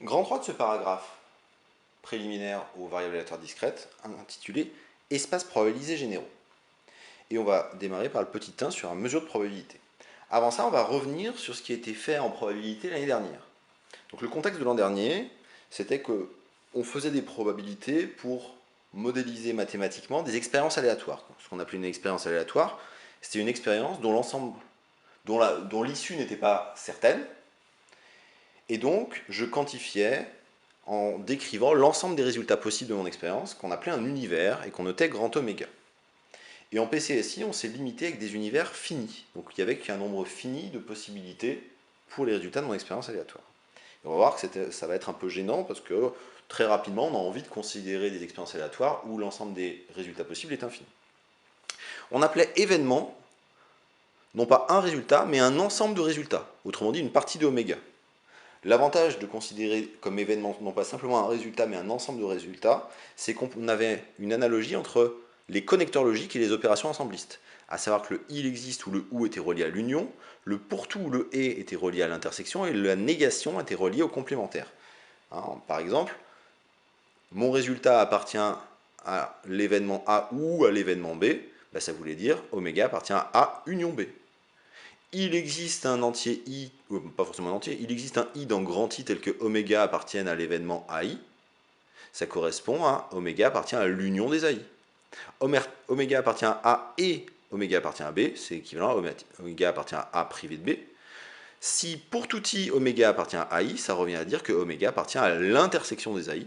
Grand 3 de ce paragraphe préliminaire aux variables aléatoires discrètes, intitulé Espaces probabilisés généraux. Et on va démarrer par le petit 1 sur la mesure de probabilité. Avant ça, on va revenir sur ce qui a été fait en probabilité l'année dernière. Donc le contexte de l'an dernier, c'était qu'on faisait des probabilités pour modéliser mathématiquement des expériences aléatoires. Ce qu'on appelait une expérience aléatoire, c'était une expérience dont l'ensemble, dont l'issue n'était pas certaine, et donc je quantifiais en décrivant l'ensemble des résultats possibles de mon expérience, qu'on appelait un univers et qu'on notait grand oméga. Et en PCSI, on s'est limité avec des univers finis. Donc il y avait qu'un nombre fini de possibilités pour les résultats de mon expérience aléatoire. Et on va voir que ça va être un peu gênant parce que très rapidement, on a envie de considérer des expériences aléatoires où l'ensemble des résultats possibles est infini. On appelait événement non pas un résultat, mais un ensemble de résultats. Autrement dit, une partie de oméga. L'avantage de considérer comme événement non pas simplement un résultat, mais un ensemble de résultats, c'est qu'on avait une analogie entre les connecteurs logiques et les opérations ensemblistes. À savoir que le il existe ou le ou était relié à l'union, le pour tout ou le et était relié à l'intersection et la négation était reliée au complémentaire. Par exemple, mon résultat appartient à l'événement A ou à l'événement B, ça voulait dire oméga appartient à A union B. Il existe un entier i, ou pas forcément un entier, il existe un i dans grand I tel que oméga appartienne à l'événement AI. Ça correspond à oméga appartient à l'union des AI. Oméga appartient à A et oméga appartient à B, c'est équivalent à oméga appartient à A privé de B. Si pour tout i oméga appartient à AI, ça revient à dire que oméga appartient à l'intersection des AI.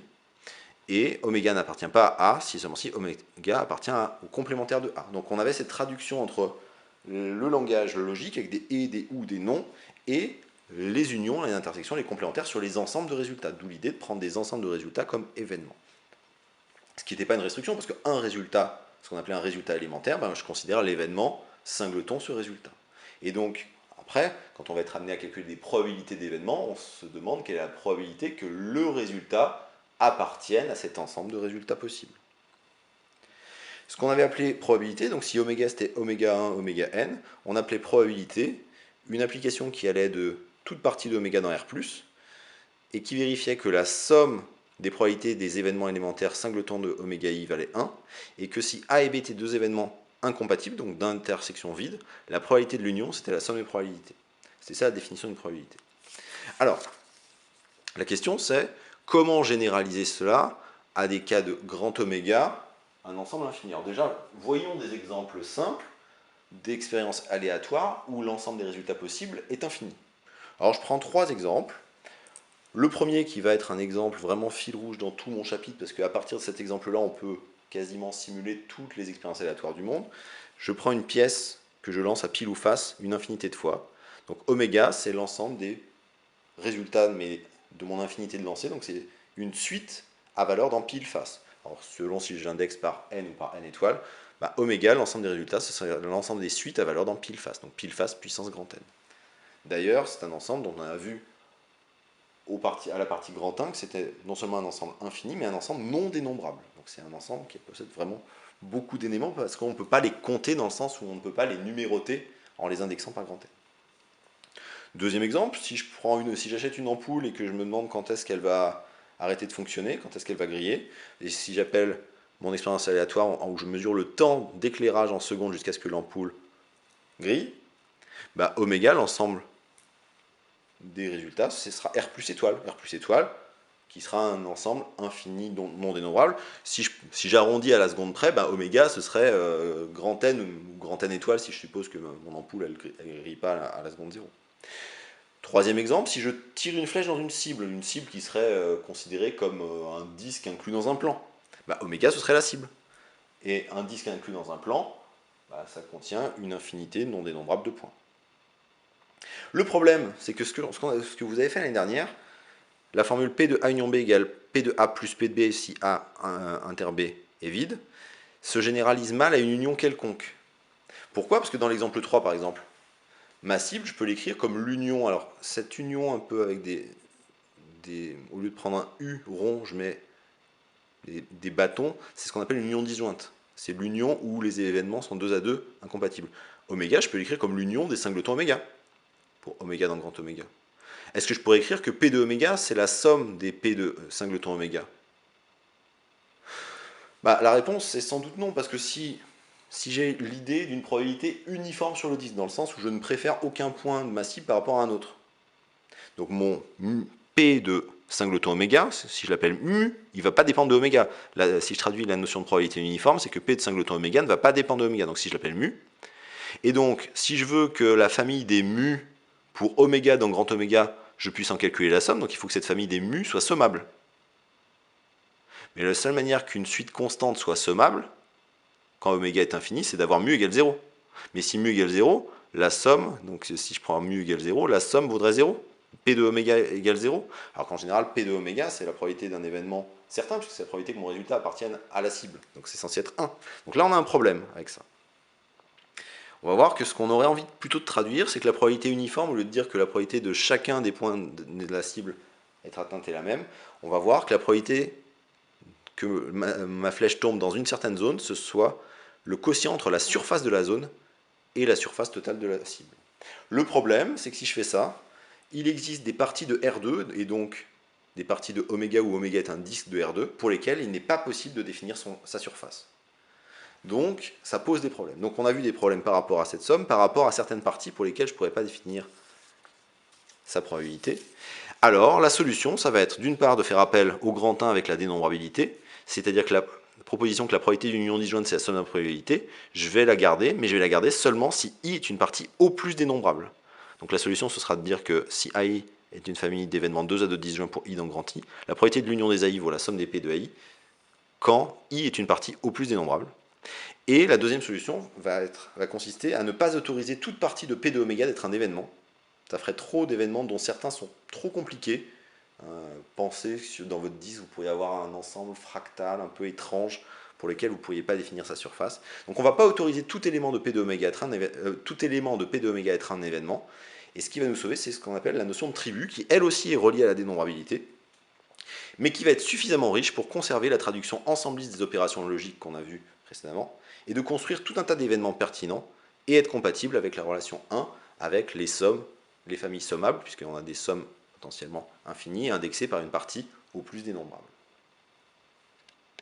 Et oméga n'appartient pas à A si seulement si oméga appartient au complémentaire de A. Donc on avait cette traduction entre le langage logique avec des et, des ou, des non, et les unions, les intersections, les complémentaires sur les ensembles de résultats. D'où l'idée de prendre des ensembles de résultats comme événements. Ce qui n'était pas une restriction, parce qu'un résultat, ce qu'on appelait un résultat élémentaire, je considère l'événement singleton ce résultat. Et donc, après, quand on va être amené à calculer des probabilités d'événements, on se demande quelle est la probabilité que le résultat appartienne à cet ensemble de résultats possibles. Ce qu'on avait appelé probabilité, donc si oméga c'était oméga 1, oméga n, on appelait probabilité une application qui allait de toute partie d'oméga dans R+, et qui vérifiait que la somme des probabilités des événements élémentaires singletons de oméga i valait 1, et que si A et B étaient deux événements incompatibles, donc d'intersection vide, la probabilité de l'union c'était la somme des probabilités. C'était ça la définition d'une probabilité. Alors, la question c'est comment généraliser cela à des cas de grand oméga, un ensemble infini. Alors déjà, voyons des exemples simples d'expériences aléatoires où l'ensemble des résultats possibles est infini. Alors je prends trois exemples. Le premier qui va être un exemple vraiment fil rouge dans tout mon chapitre, parce qu'à partir de cet exemple-là, on peut quasiment simuler toutes les expériences aléatoires du monde. Je prends une pièce que je lance à pile ou face une infinité de fois. Donc oméga, c'est l'ensemble des résultats mais de mon infinité de lancers, donc c'est une suite à valeur dans pile face. Alors selon si je l'indexe par n ou par n étoiles, oméga, l'ensemble des résultats, ce serait l'ensemble des suites à valeur dans pile face, donc pile face puissance grand n. D'ailleurs, c'est un ensemble dont on a vu à la partie grand 1 que c'était non seulement un ensemble infini, mais un ensemble non dénombrable. Donc c'est un ensemble qui possède vraiment beaucoup d'éléments parce qu'on ne peut pas les compter dans le sens où on ne peut pas les numéroter en les indexant par grand n. Deuxième exemple, si j'achète une ampoule et que je me demande quand est-ce qu'elle va arrêter de fonctionner, quand est-ce qu'elle va griller, et si j'appelle mon expérience aléatoire où je mesure le temps d'éclairage en secondes jusqu'à ce que l'ampoule grille, oméga, l'ensemble des résultats, ce sera R plus étoile. R plus étoile, qui sera un ensemble infini non dénombrable. Si j'arrondis à la seconde près, oméga, ce serait grand N ou grand N étoile, si je suppose que mon ampoule, elle ne grille pas à la seconde 0. Troisième exemple, si je tire une flèche dans une cible qui serait considérée comme un disque inclus dans un plan, oméga, ce serait la cible. Et un disque inclus dans un plan, ça contient une infinité non dénombrable de points. Le problème, c'est que ce que vous avez fait l'année dernière, la formule P de A union B égale P de A plus P de B si A inter B est vide, se généralise mal à une union quelconque. Pourquoi? Parce que dans l'exemple 3, par exemple, ma cible, je peux l'écrire comme l'union. Alors, cette union un peu avec au lieu de prendre un U rond, je mets des bâtons, c'est ce qu'on appelle une union disjointe. C'est l'union où les événements sont 2 à 2 incompatibles. Oméga, je peux l'écrire comme l'union des singletons oméga, pour oméga dans le grand oméga. Est-ce que je pourrais écrire que P de oméga, c'est la somme des P de singleton oméga? Bah, la réponse, c'est sans doute non, parce que si j'ai l'idée d'une probabilité uniforme sur le disque, dans le sens où je ne préfère aucun point de ma cible par rapport à un autre. Donc mon P de singleton oméga, si je l'appelle mu, il ne va pas dépendre de oméga. Là, si je traduis la notion de probabilité uniforme, c'est que P de singleton oméga ne va pas dépendre de oméga. Donc si je l'appelle mu, et donc si je veux que la famille des mu pour oméga dans grand oméga, je puisse en calculer la somme, donc il faut que cette famille des mu soit sommable. Mais la seule manière qu'une suite constante soit sommable, quand oméga est infini, c'est d'avoir mu égale 0. Mais si mu égale 0, la somme, donc si je prends mu égale 0, la somme vaudrait 0. P de oméga égale 0. Alors qu'en général, P de oméga, c'est la probabilité d'un événement certain, puisque c'est la probabilité que mon résultat appartienne à la cible. Donc c'est censé être 1. Donc là, on a un problème avec ça. On va voir que ce qu'on aurait envie plutôt de traduire, c'est que la probabilité uniforme, au lieu de dire que la probabilité de chacun des points de la cible être atteinte est la même, on va voir que la probabilité que ma flèche tombe dans une certaine zone, ce soit le quotient entre la surface de la zone et la surface totale de la cible. Le problème, c'est que si je fais ça, il existe des parties de R2, et donc des parties de oméga où oméga est un disque de R2, pour lesquelles il n'est pas possible de définir sa surface. Donc, ça pose des problèmes. Donc, on a vu des problèmes par rapport à cette somme, par rapport à certaines parties pour lesquelles je ne pourrais pas définir sa probabilité. Alors, la solution, ça va être d'une part de faire appel au grand 1 avec la dénombrabilité, c'est-à-dire que la proposition que la probabilité d'une union disjointe, c'est la somme de la probabilité, je vais la garder, mais je vais la garder seulement si I est une partie O plus dénombrable. Donc la solution, ce sera de dire que si AI est une famille d'événements 2 à 2 disjoints pour I dans grand I, la probabilité de l'union des AI vaut la somme des P de AI, quand I est une partie O plus dénombrable. Et la deuxième solution va consister à ne pas autoriser toute partie de P de oméga d'être un événement. Ça ferait trop d'événements dont certains sont trop compliqués. Pensez que dans votre disque, vous pourriez avoir un ensemble fractal un peu étrange pour lequel vous ne pourriez pas définir sa surface. Donc on ne va pas autoriser tout élément de P de oméga être un événement. Et ce qui va nous sauver, c'est ce qu'on appelle la notion de tribu, qui elle aussi est reliée à la dénombrabilité, mais qui va être suffisamment riche pour conserver la traduction ensembliste des opérations logiques qu'on a vues précédemment, et de construire tout un tas d'événements pertinents, et être compatible avec la relation 1, avec les sommes, les familles sommables, puisqu'on a des sommes potentiellement infinies, indexées par une partie au plus dénombrable.